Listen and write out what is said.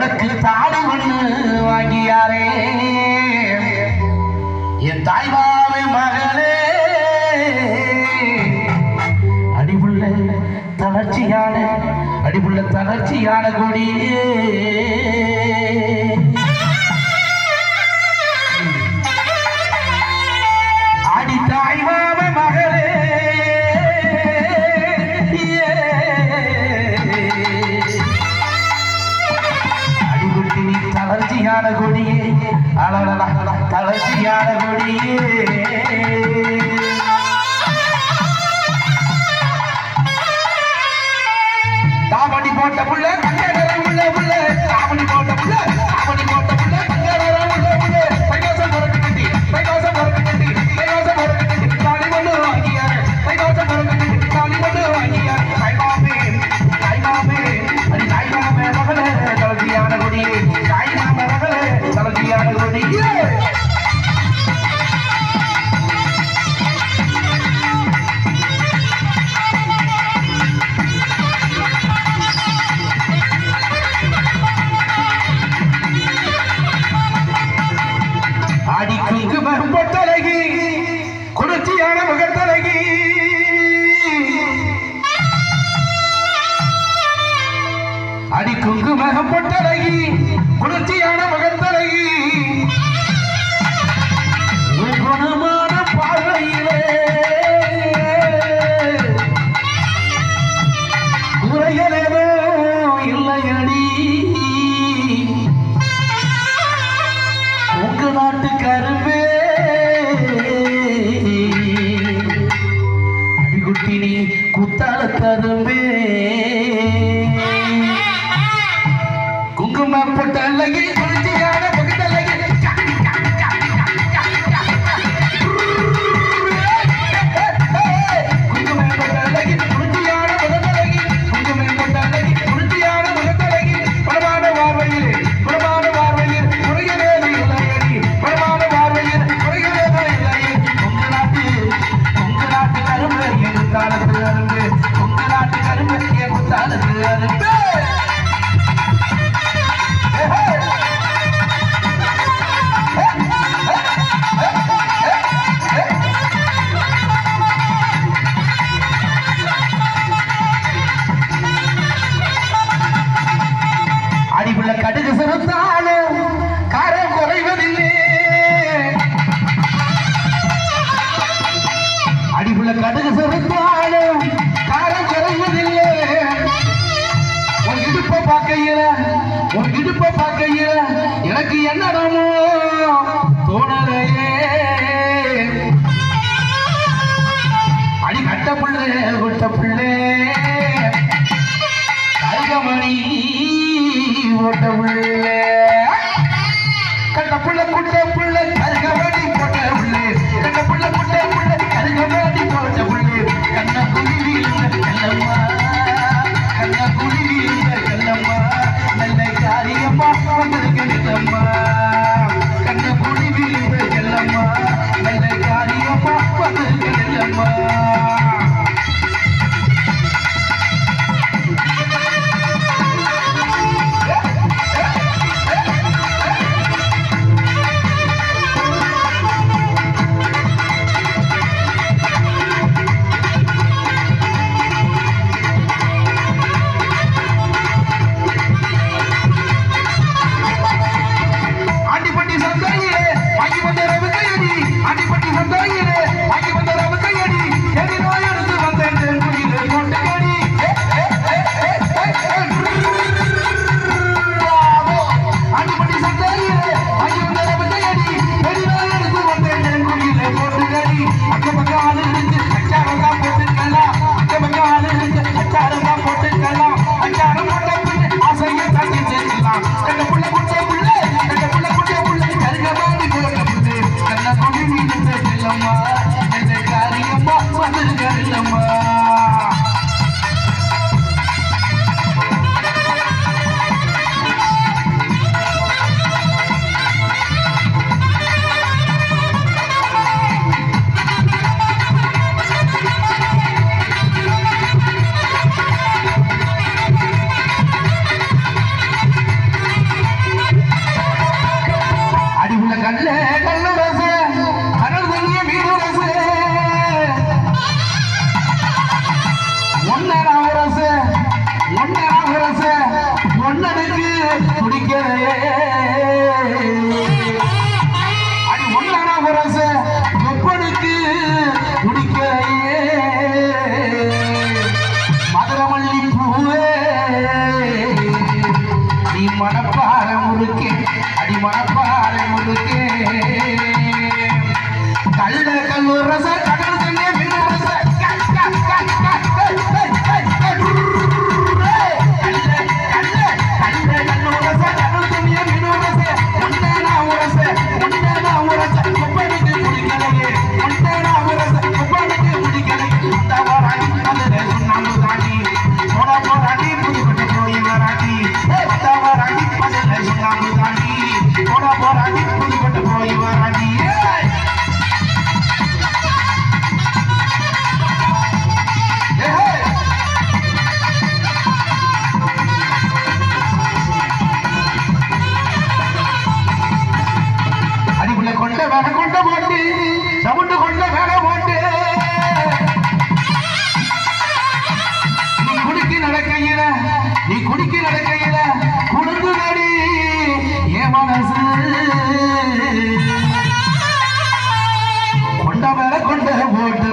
உனக்கு தாடி ஒண்ணு வாங்கியாரே என் தாய்மாவே மகளே அடிபுள்ள தளர்ச்சியான கொடியே அடி தாய்மாவே மகளே தளர்ச்சியான கொடியே தளர்ச்சியான கொடியே தாமணி போட்ட புள்ள தங்கரம் உள்ள புள்ள தாமணி போட்ட புள்ள தங்கரம் உள்ள புள்ள கைலாசம் பொறுக்கு கட்டி தாலி ஒண்ணு வாங்கியாரு கைலாசம் பொறுக்கு கட்டி தாலி ஒண்ணு வாங்கியாரு தாய்மாமே அடி தாய்மாமே மகளே தளர்ச்சியான கொடியே தாய்மாமே மகளே தளர்ச்சியான கொடியே பொட்டழகி குளிர்ச்சியான முகத்தழகி அடி குங்குமகம் பொட்டழகி குளிர்ச்சியான முகத்தழகி குணமான பார்வையிலே குறைகளேதோ இல்லையடி உங்க நாட்டு கரும்பே அடிகுட்டினி குத்தால கரும்பே குங்கும பொட்டழகி குளிர்ச்சியான முகத்தழகி குங்கும பொட்டழகி குளிர்ச்சியான முகத்தழகி குங்கும பொட்டழகி குளிர்ச்சியான முகத்தழகி பரமான பார்வையில் குறைகளேது இல்லையடி பரமான பார்வையில் குறைகளேது இல்லையே உங்க நாட்டு கரும்பு என் குத்தாலத்து அரும்பு உங்க நாட்டு கரும்பு என் குத்தாலத்து அரும்பு அடிப்புள்ள கடுகு சிறுத்தாலும் காரம் குறைவதில்லை அடிப்புள்ள கடுகு சிறுத்தாலும் காரம் குறைவதில்லை உன் இடுப்ப பார்க்கையில எனக்கு என்னடமோ தோணலையே அடி கட்ட புள்ளே கருகமணி போட்ட புள்ளே கட்ட புள்ள கருகமணி போட்ட புள்ளே கட்ட புள்ள கருகமணி போட்ட புள்ளே கண்ண குருவி கல்லம்மா நல்ல காரியம்மா வந்திருக்க நிலம்மா கண்ண குருவி கல்லம்மா நல்ல காரியம்மா வந்திருக்க நிலம்மா குடிக்கையே மதுரமல்லி பூவே நீ மணப்பார முறுக்கே அடி மணப்பார முறுக்கே கல்ல கல்லூர் ரச கடல் தண்ணே மீன் ரச நீ குடிக்க நடக்கையில குளிர்ந்து நடி என் மனசு கொண்ட மேல கொண்ட போட்டு